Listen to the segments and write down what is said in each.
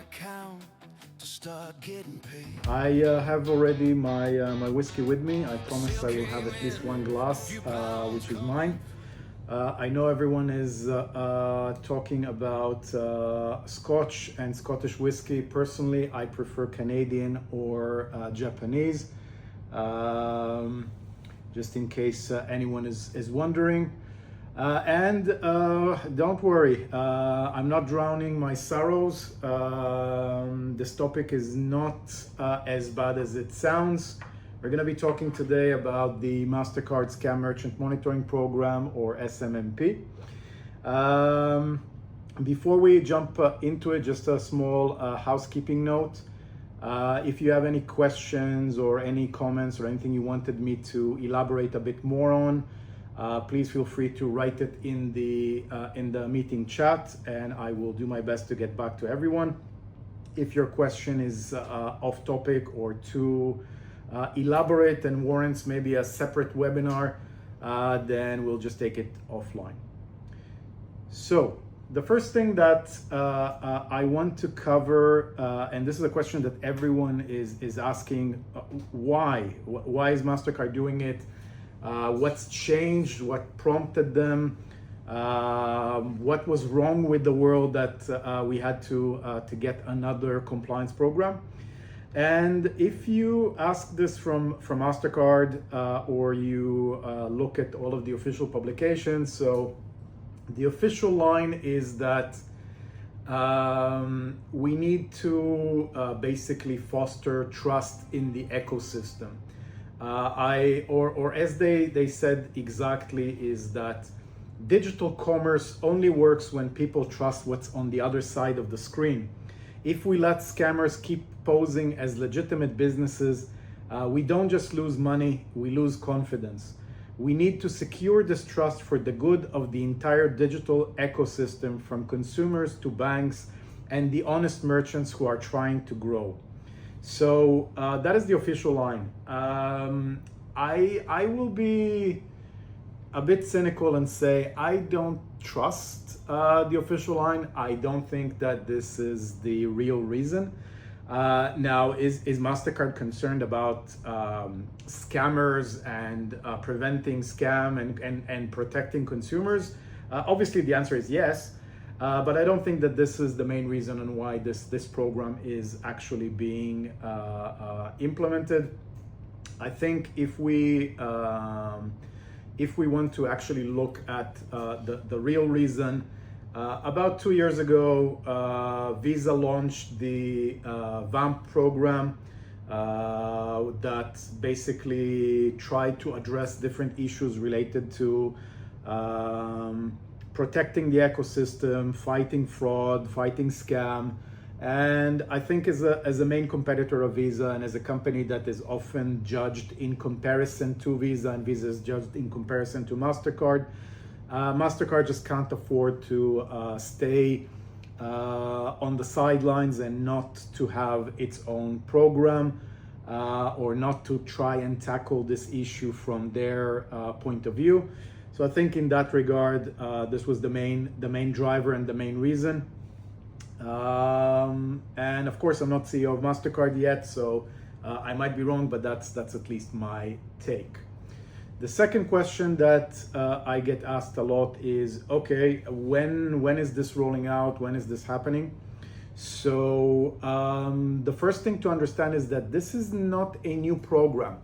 account to start getting paid. I have already my whiskey with me. I promise I will have at least one glass, which is mine. I know everyone is talking about Scotch and Scottish whiskey. Personally, I prefer Canadian or Japanese. Just in case anyone is wondering. And don't worry, I'm not drowning my sorrows. This topic is not as bad as it sounds. We're going to be talking today about the Mastercard Scam Merchant Monitoring Program, or SMMP. Before we jump into it, just a small housekeeping note. If you have any questions or any comments or anything you wanted me to elaborate a bit more on, please feel free to write it in the meeting chat, and I will do my best to get back to everyone. If your question is off topic or too elaborate and warrants maybe a separate webinar, then we'll just take it offline. So the first thing that I want to cover, and this is a question that everyone is asking, why is Mastercard doing it? What's changed? What prompted them? What was wrong with the world that we had to get another compliance program? And if you ask this from Mastercard, or you look at all of the official publications, so the official line is that we need to basically foster trust in the ecosystem. Or as they said exactly, is that digital commerce only works when people trust what's on the other side of the screen. If we let scammers keep posing as legitimate businesses, we don't just lose money, we lose confidence. We need to secure this trust for the good of the entire digital ecosystem, from consumers to banks and the honest merchants who are trying to grow. So that is the official line. I will be a bit cynical and say I don't trust the official line. I don't think that this is the real reason. Now, is Mastercard concerned about scammers and preventing scam and protecting consumers? Obviously, the answer is yes. But I don't think that this is the main reason on why this program is actually being implemented. I think if we want to actually look at the real reason, about 2 years ago, Visa launched the VAMP program that basically tried to address different issues related to protecting the ecosystem, fighting fraud, fighting scam. And I think as a main competitor of Visa, and as a company that is often judged in comparison to Visa, and Visa is judged in comparison to Mastercard, Mastercard just can't afford to stay on the sidelines and not to have its own program, or not to try and tackle this issue from their point of view. So I think in that regard, this was the main driver and the main reason. And of course, I'm not CEO of Mastercard yet, so I might be wrong, but that's at least my take. The second question that I get asked a lot is, okay, when is this rolling out? When is this happening? So the first thing to understand is that this is not a new program.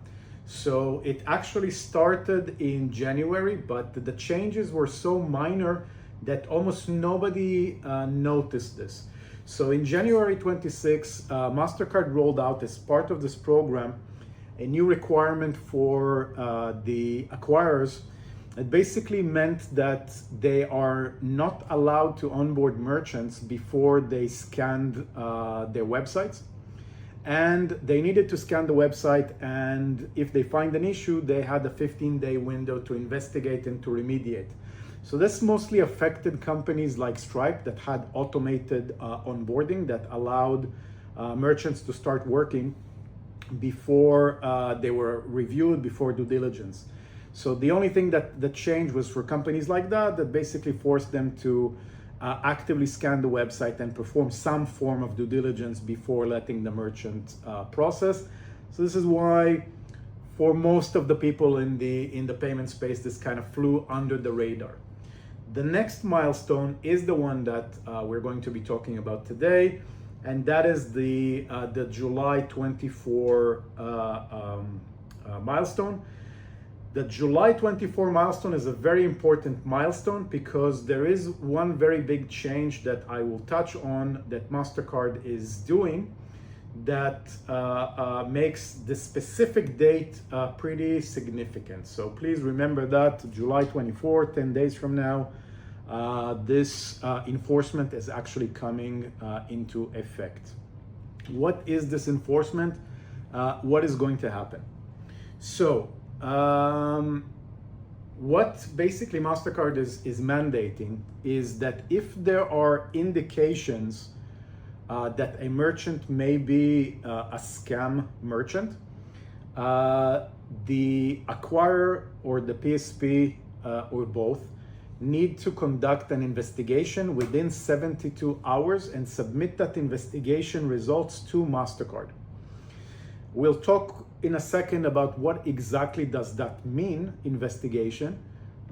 So it actually started in January, but the changes were so minor that almost nobody noticed this. So in January 26, Mastercard rolled out, as part of this program, a new requirement for the acquirers. It basically meant that they are not allowed to onboard merchants before they scanned their websites. And they needed to scan the website, and if they find an issue, they had a 15-day window to investigate and to remediate. So this mostly affected companies like Stripe that had automated onboarding that allowed merchants to start working before they were reviewed, before due diligence. So the only thing that changed was for companies like that basically forced them to actively scan the website and perform some form of due diligence before letting the merchant process. So this is why for most of the people in the payment space, this kind of flew under the radar. The next milestone is the one that we're going to be talking about today, and that is the July 24 milestone. The July 24 milestone is a very important milestone because there is one very big change that I will touch on that Mastercard is doing that makes the specific date pretty significant. So please remember that July 24, 10 days from now, this enforcement is actually coming into effect. What is this enforcement? What is going to happen? So what basically Mastercard is mandating is that if there are indications that a merchant may be a scam merchant, the acquirer or the PSP or both need to conduct an investigation within 72 hours and submit that investigation results to Mastercard. We'll talk in a second about what exactly does that mean, investigation,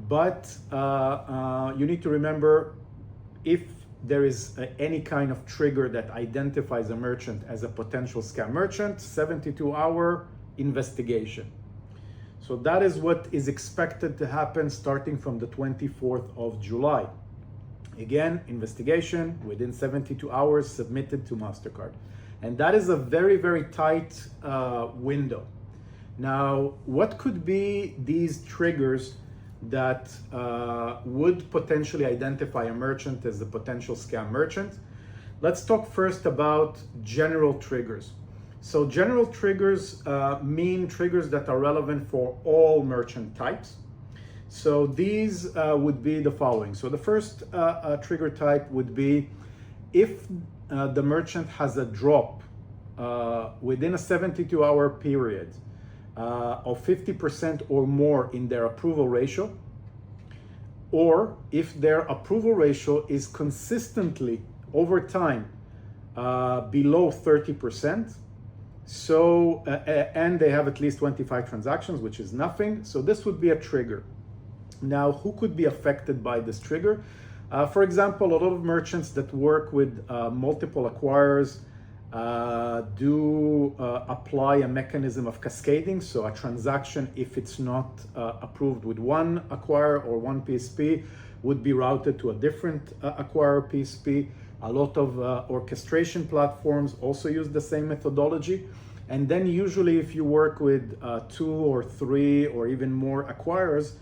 but you need to remember, if there is any kind of trigger that identifies a merchant as a potential scam merchant, 72-hour investigation. So that is what is expected to happen starting from the 24th of July. Again, investigation within 72 hours submitted to Mastercard. And that is a very, very tight window. Now, what could be these triggers that would potentially identify a merchant as a potential scam merchant? Let's talk first about general triggers. So general triggers mean triggers that are relevant for all merchant types. So these would be the following. So the first trigger type would be if the merchant has a drop within a 72-hour period of 50% or more in their approval ratio, or if their approval ratio is consistently over time below 30%, so and they have at least 25 transactions, which is nothing. So this would be a trigger. Now, who could be affected by this trigger? For example, a lot of merchants that work with multiple acquirers do apply a mechanism of cascading. So a transaction, if it's not approved with one acquirer or one PSP, would be routed to a different acquirer PSP. A lot of orchestration platforms also use the same methodology. And then usually if you work with 2 or 3 or even more acquirers,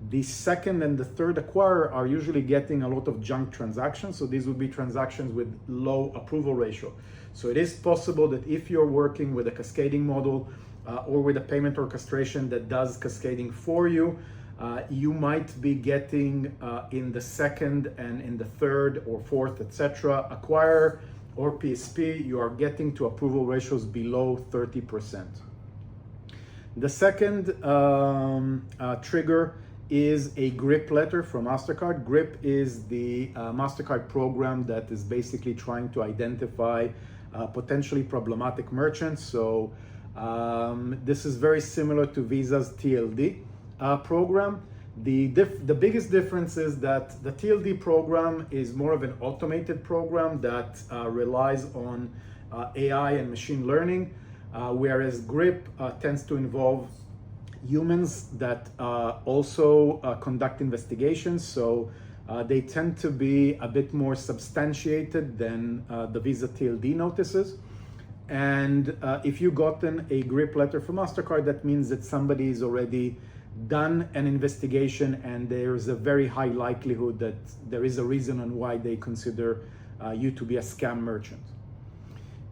the second and the third acquirer are usually getting a lot of junk transactions. So these would be transactions with low approval ratio. So it is possible that if you're working with a cascading model or with a payment orchestration that does cascading for you, you might be getting in the second and in the third or fourth, etc., acquirer or PSP, you are getting to approval ratios below 30%. The second trigger is a GRIP letter from Mastercard. GRIP is the Mastercard program that is basically trying to identify potentially problematic merchants. So this is very similar to Visa's TLD program. The biggest difference is that the TLD program is more of an automated program that relies on AI and machine learning, whereas GRIP tends to involve humans that also conduct investigations. So they tend to be a bit more substantiated than the Visa TLD notices. And if you've gotten a GRIP letter from Mastercard, that means that somebody is already done an investigation and there's a very high likelihood that there is a reason on why they consider you to be a scam merchant.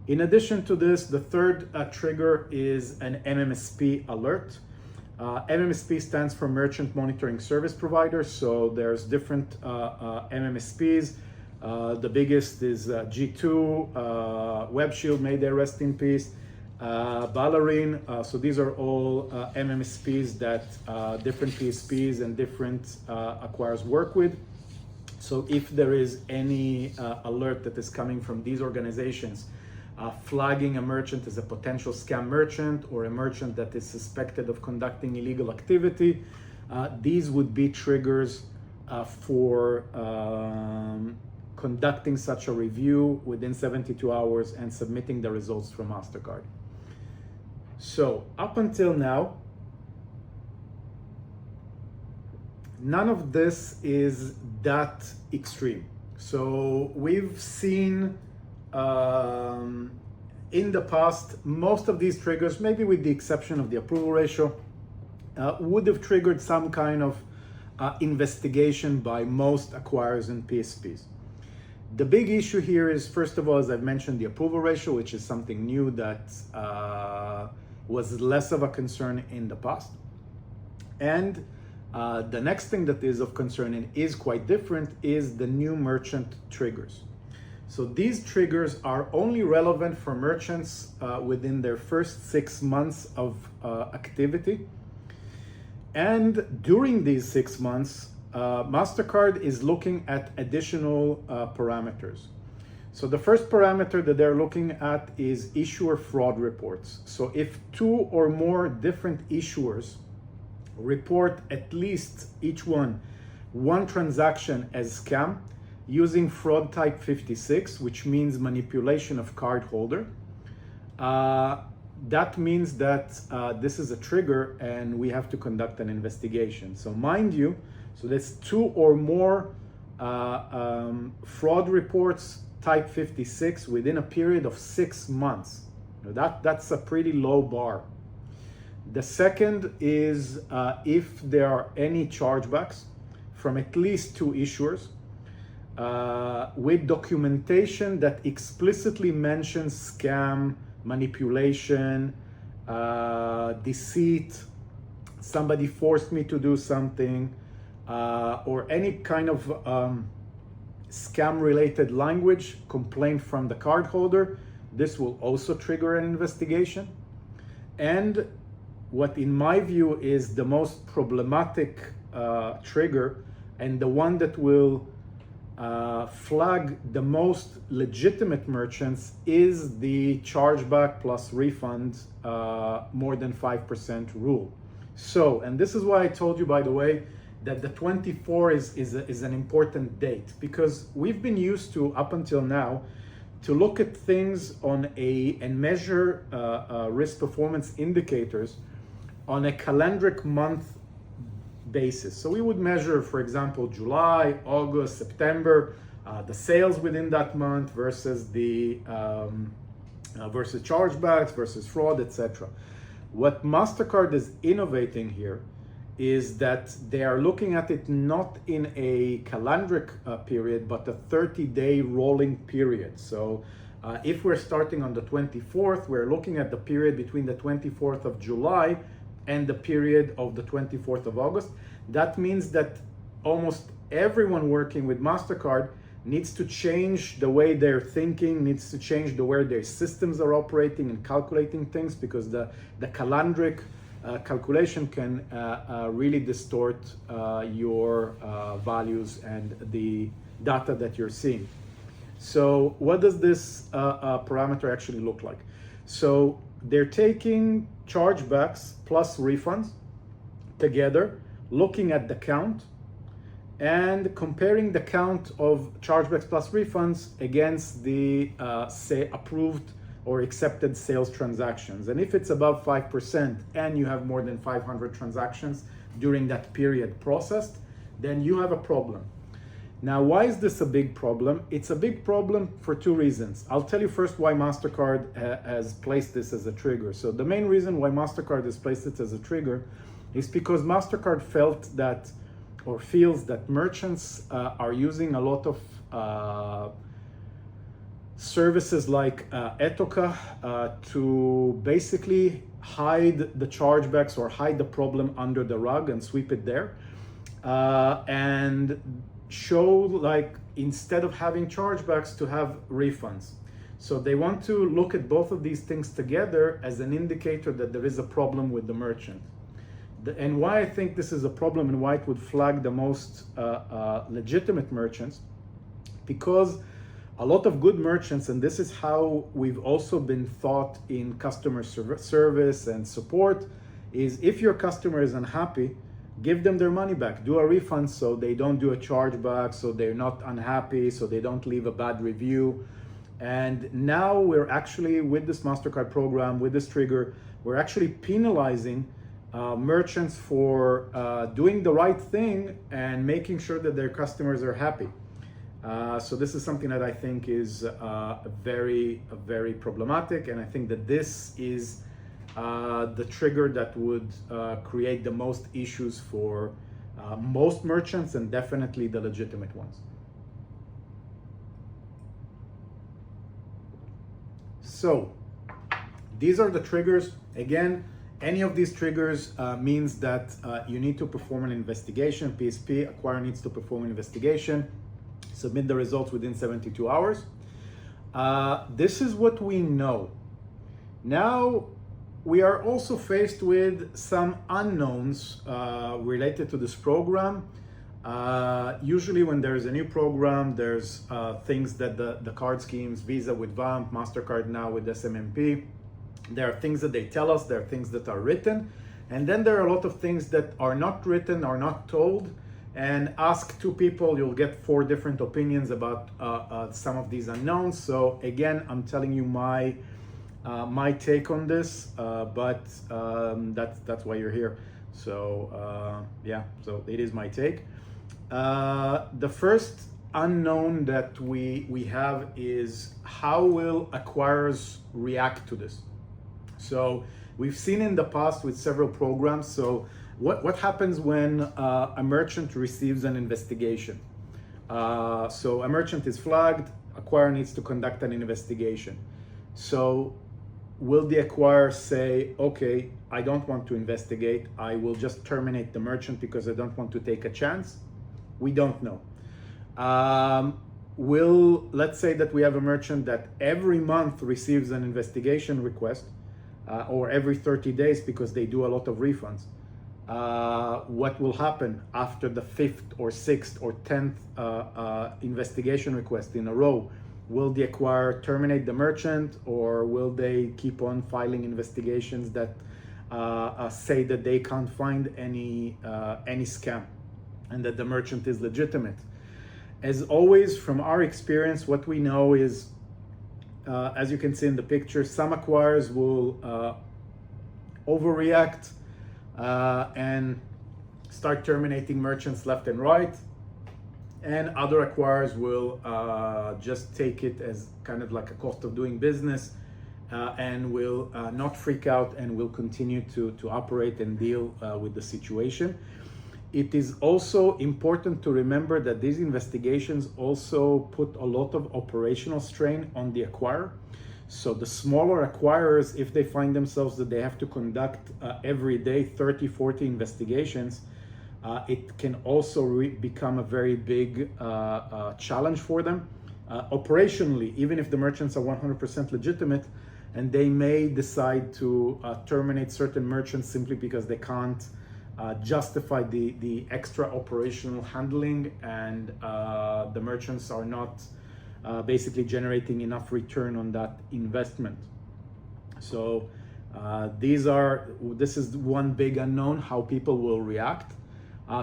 In addition to this, the third trigger is an MMSP alert. MMSP stands for Merchant Monitoring Service Provider. So there's different MMSPs. The biggest is G2, WebShield, may they rest in peace, Ballerine. So these are all MMSPs that different PSPs and different acquirers work with. So if there is any alert that is coming from these organizations flagging a merchant as a potential scam merchant or a merchant that is suspected of conducting illegal activity, these would be triggers for conducting such a review within 72 hours and submitting the results from Mastercard. So up until now, none of this is that extreme. So we've seen in the past, most of these triggers, maybe with the exception of the approval ratio, would have triggered some kind of investigation by most acquirers and PSPs. The big issue here is, first of all, as I've mentioned, the approval ratio, which is something new that was less of a concern in the past. And the next thing that is of concern and is quite different is the new merchant triggers. So these triggers are only relevant for merchants within their first 6 months of activity. And during these 6 months, Mastercard is looking at additional parameters. So the first parameter that they're looking at is issuer fraud reports. So if 2 or more different issuers report at least each one transaction as scam using fraud type 56, which means manipulation of cardholder, that means that this is a trigger and we have to conduct an investigation. So mind you, so that's 2 or more fraud reports type 56 within a period of 6 months. That's a pretty low bar. The second is if there are any chargebacks from at least 2 issuers with documentation that explicitly mentions scam, manipulation, deceit, somebody forced me to do something, or any kind of scam related language, complaint from the cardholder. This will also trigger an investigation. And what in my view is the most problematic trigger and the one that will flag the most legitimate merchants is the chargeback plus refund more than 5% rule. So, and this is why I told you, by the way, that the 24 is an important date, because we've been used to, up until now, to look at things on and measure risk performance indicators on a calendric month basis. So we would measure, for example, July, August, September, the sales within that month versus the versus chargebacks versus fraud, etc. What Mastercard is innovating here is that they are looking at it not in a calendric period, but a 30-day rolling period. So if we're starting on the 24th, we're looking at the period between the 24th of July and the period of the 24th of August. That means that almost everyone working with Mastercard needs to change the way they're thinking, needs to change the way their systems are operating and calculating things, because the calendric calculation can really distort your values and the data that you're seeing. So what does this parameter actually look like? So they're taking chargebacks plus refunds together, looking at the count and comparing the count of chargebacks plus refunds against the say approved or accepted sales transactions. And if it's above 5% and you have more than 500 transactions during that period processed, then you have a problem. Now, why is this a big problem? It's a big problem for 2 reasons. I'll tell you first why Mastercard has placed this as a trigger. So the main reason why Mastercard has placed it as a trigger is because Mastercard felt that, or feels that, merchants are using a lot of services like Etoka to basically hide the chargebacks or hide the problem under the rug and sweep it there, and show, like, instead of having chargebacks, to have refunds. So they want to look at both of these things together as an indicator that there is a problem with the merchant. and why I think this is a problem and why it would flag the most legitimate merchants, because a lot of good merchants, and this is how we've also been taught in customer service and support, is if your customer is unhappy, give them their money back, do a refund so they don't do a chargeback, so they're not unhappy, so they don't leave a bad review. And now we're actually, with this Mastercard program, with this trigger, we're actually penalizing merchants for doing the right thing and making sure that their customers are happy. So this is something that I think is very problematic, and I think that this is the trigger that would create the most issues for most merchants, and definitely the legitimate ones. So these are the triggers. Again, any of these triggers means that you need to perform an investigation. PSP, acquirer, needs to perform an investigation, submit the results within 72 hours. This is what we know. Now, we are also faced with some unknowns related to this program. Usually when there's a new program, there's things that the card schemes, Visa with VAMP, Mastercard now with SMMP, there are things that they tell us, there are things that are written, and then there are a lot of things that are not written, are not told. And ask two people, you'll get 4 different opinions about some of these unknowns. So again, I'm telling you my take on this, but that's why you're here. So yeah, so it is my take. The first unknown that we have is how will acquirers react to this? So we've seen in the past with several programs. So what happens when a merchant receives an investigation? So a merchant is flagged, acquirer needs to conduct an investigation. So will the acquirer say, okay, I don't want to investigate, I will just terminate the merchant because I don't want to take a chance? We don't know. Let's say that we have a merchant that every month receives an investigation request, or every 30 days because they do a lot of refunds. What will happen after the 5th or 6th or 10th investigation request in a row? Will the acquirer terminate the merchant, or will they keep on filing investigations that say that they can't find any scam and that the merchant is legitimate? As always, from our experience, what we know is, as you can see in the picture, some acquirers will overreact and start terminating merchants left and right, and other acquirers will just take it as kind of like a cost of doing business and will not freak out and will continue to operate and deal with the situation. It is also important to remember that these investigations also put a lot of operational strain on the acquirer. So the smaller acquirers, if they find themselves that they have to conduct every day 30, 40 investigations, it can also become a very big challenge for them. Operationally, even if the merchants are 100% legitimate, and they may decide to terminate certain merchants simply because they can't justify the extra operational handling, and the merchants are not basically generating enough return on that investment. So this is one big unknown, how people will react.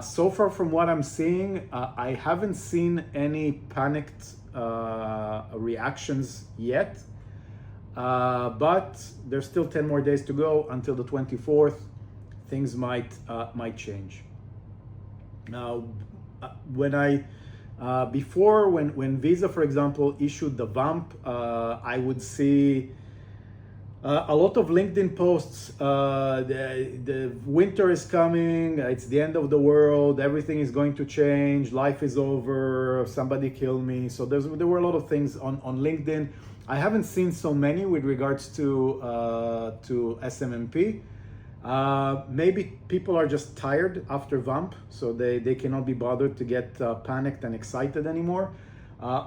So far from what I'm seeing, I haven't seen any panicked reactions yet, but there's still 10 more days to go until the 24th. Things might change. Now, when Visa, for example, issued the VAMP, I would see a lot of LinkedIn posts. The winter is coming. It's the end of the world. Everything is going to change. Life is over. Somebody kill me. So there were a lot of things on LinkedIn. I haven't seen so many with regards to SMMP. Maybe people are just tired after VAMP, so they cannot be bothered to get panicked and excited anymore.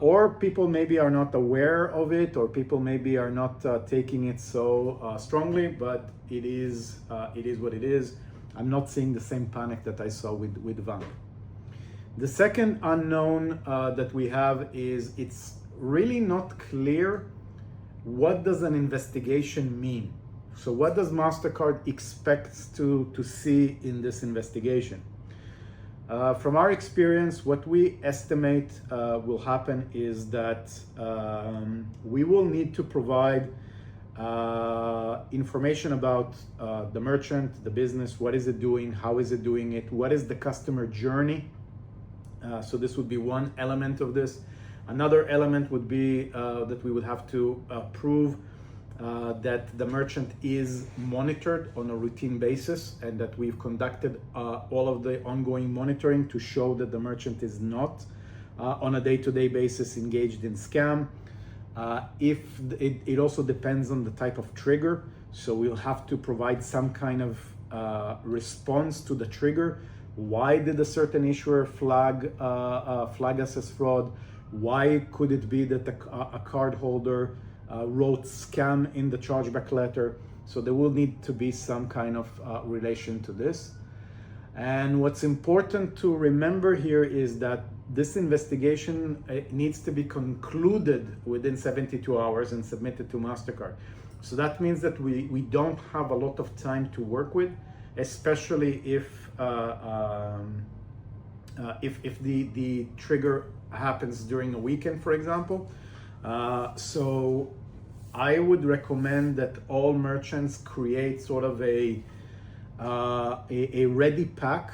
Or people maybe are not aware of it, or people maybe are not taking it so strongly, but it is what it is. I'm not seeing the same panic that I saw with Van. The second unknown that we have is it's really not clear what does an investigation mean. So what does Mastercard expect to see in this investigation? From our experience, what we estimate will happen is that we will need to provide information about the merchant, the business, what is it doing, how is it doing it, what is the customer journey. So this would be one element of this. Another element would be that we would have to prove that the merchant is monitored on a routine basis and that we've conducted all of the ongoing monitoring to show that the merchant is not on a day-to-day basis engaged in scam. If it also depends on the type of trigger, so we'll have to provide some kind of response to the trigger. Why did a certain issuer flag us as fraud? Why could it be that a cardholder wrote scam in the chargeback letter? So there will need to be some kind of relation to this. And what's important to remember here is that this investigation needs to be concluded within 72 hours and submitted to Mastercard. So that means that we don't have a lot of time to work with, especially if the trigger happens during a weekend, for example. So I would recommend that all merchants create sort of a ready pack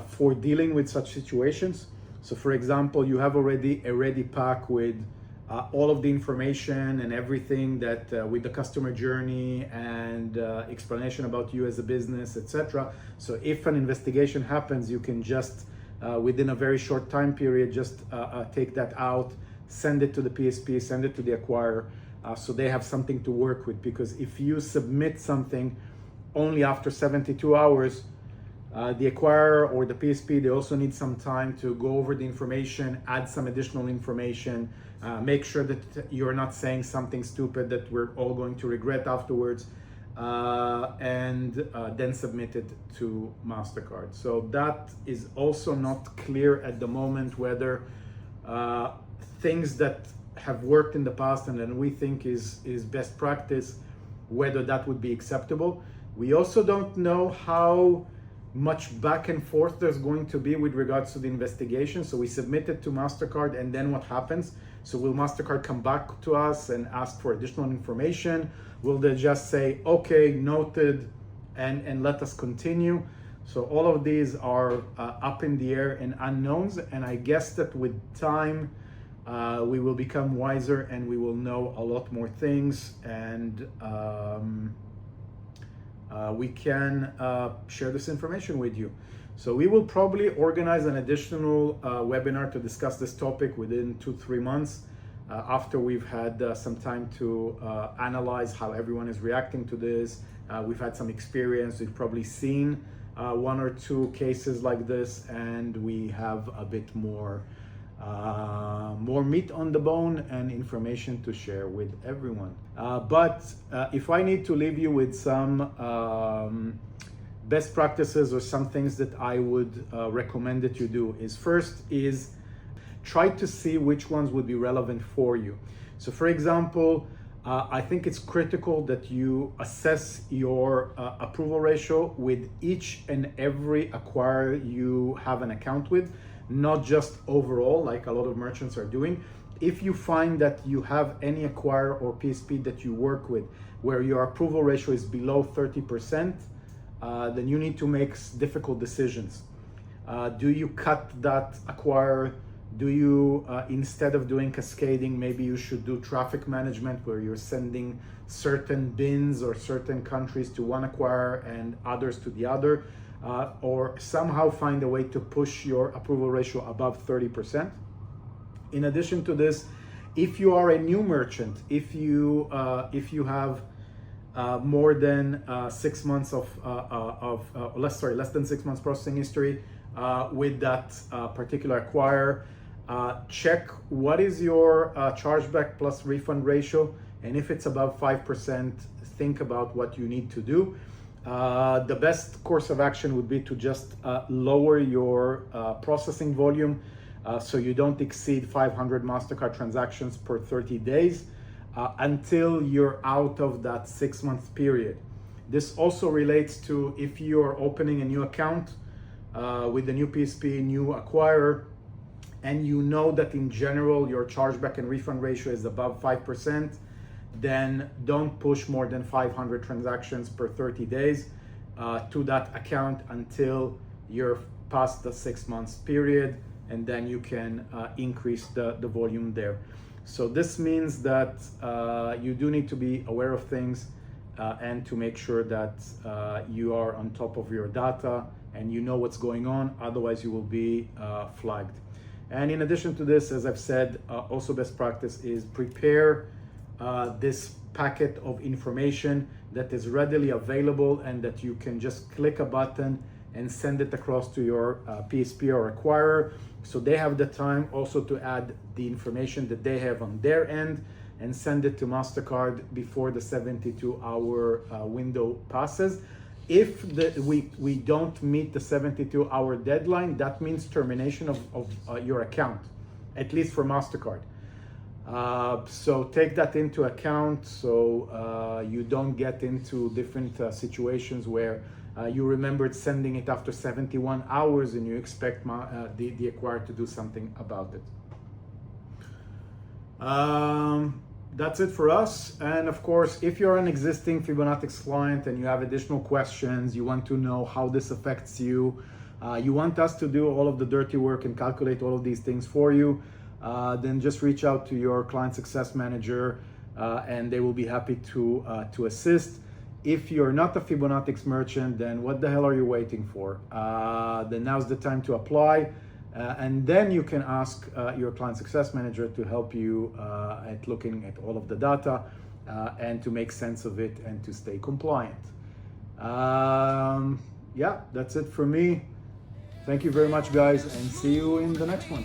for dealing with such situations. So for example, you have already a ready pack with all of the information and everything that with the customer journey and explanation about you as a business, etc. So if an investigation happens, you can just within a very short time period, just take that out, send it to the PSP, send it to the acquirer, so they have something to work with. Because if you submit something only after 72 hours, the acquirer or the PSP, they also need some time to go over the information, add some additional information, make sure that you're not saying something stupid that we're all going to regret afterwards, and then submit it to Mastercard. So that is also not clear at the moment whether things that have worked in the past and then we think is best practice, whether that would be acceptable. We also don't know how much back and forth there's going to be with regards to the investigation. So we submit it to Mastercard, and then what happens? So will Mastercard come back to us and ask for additional information? Will they just say, okay, noted, and let us continue? So all of these are up in the air and unknowns, and I guess that with time we will become wiser and we will know a lot more things, and we can share this information with you. So we will probably organize an additional webinar to discuss this topic within 2-3 months after we've had some time to analyze how everyone is reacting to this. We've had some experience, we've probably seen 1 or 2 cases like this, and we have a bit more meat on the bone and information to share with everyone. But if I need to leave you with some best practices or some things that I would recommend that you do, is first is try to see which ones would be relevant for you. So for example, I think it's critical that you assess your approval ratio with each and every acquirer you have an account with, not just overall like a lot of merchants are doing. If you find that you have any acquirer or PSP that you work with where your approval ratio is below 30%, then you need to make difficult decisions. Do you cut that acquirer? Do you, instead of doing cascading, maybe you should do traffic management where you're sending certain bins or certain countries to one acquirer and others to the other, or somehow find a way to push your approval ratio above 30%. In addition to this, if you are a new merchant, if you have more than 6 months less than 6 months processing history with that particular acquirer, check what is your chargeback plus refund ratio, and if it's above 5%, think about what you need to do. The best course of action would be to just lower your processing volume so you don't exceed 500 Mastercard transactions per 30 days until you're out of that 6-month period. This also relates to if you're opening a new account with a new PSP, new acquirer, and you know that in general your chargeback and refund ratio is above 5%, then don't push more than 500 transactions per 30 days to that account until you're past the 6 months period, and then you can increase the volume there. So this means that you do need to be aware of things and to make sure that you are on top of your data and you know what's going on, otherwise you will be flagged. And in addition to this, as I've said, also best practice is prepare this packet of information that is readily available and that you can just click a button and send it across to your PSP or acquirer, so they have the time also to add the information that they have on their end and send it to Mastercard before the 72-hour window passes. If we don't meet the 72-hour deadline, that means termination of your account, at least for Mastercard. So take that into account so you don't get into different situations where you remembered sending it after 71 hours and you expect the acquirer to do something about it. That's it for us. And of course, if you're an existing Fibonacix client and you have additional questions, you want to know how this affects you, you want us to do all of the dirty work and calculate all of these things for you, then just reach out to your client success manager and they will be happy to assist. If you're not a Fibonacix merchant, then what the hell are you waiting for? Then now's the time to apply. And then you can ask your client success manager to help you at looking at all of the data and to make sense of it and to stay compliant. Yeah, that's it for me. Thank you very much, guys, and see you in the next one.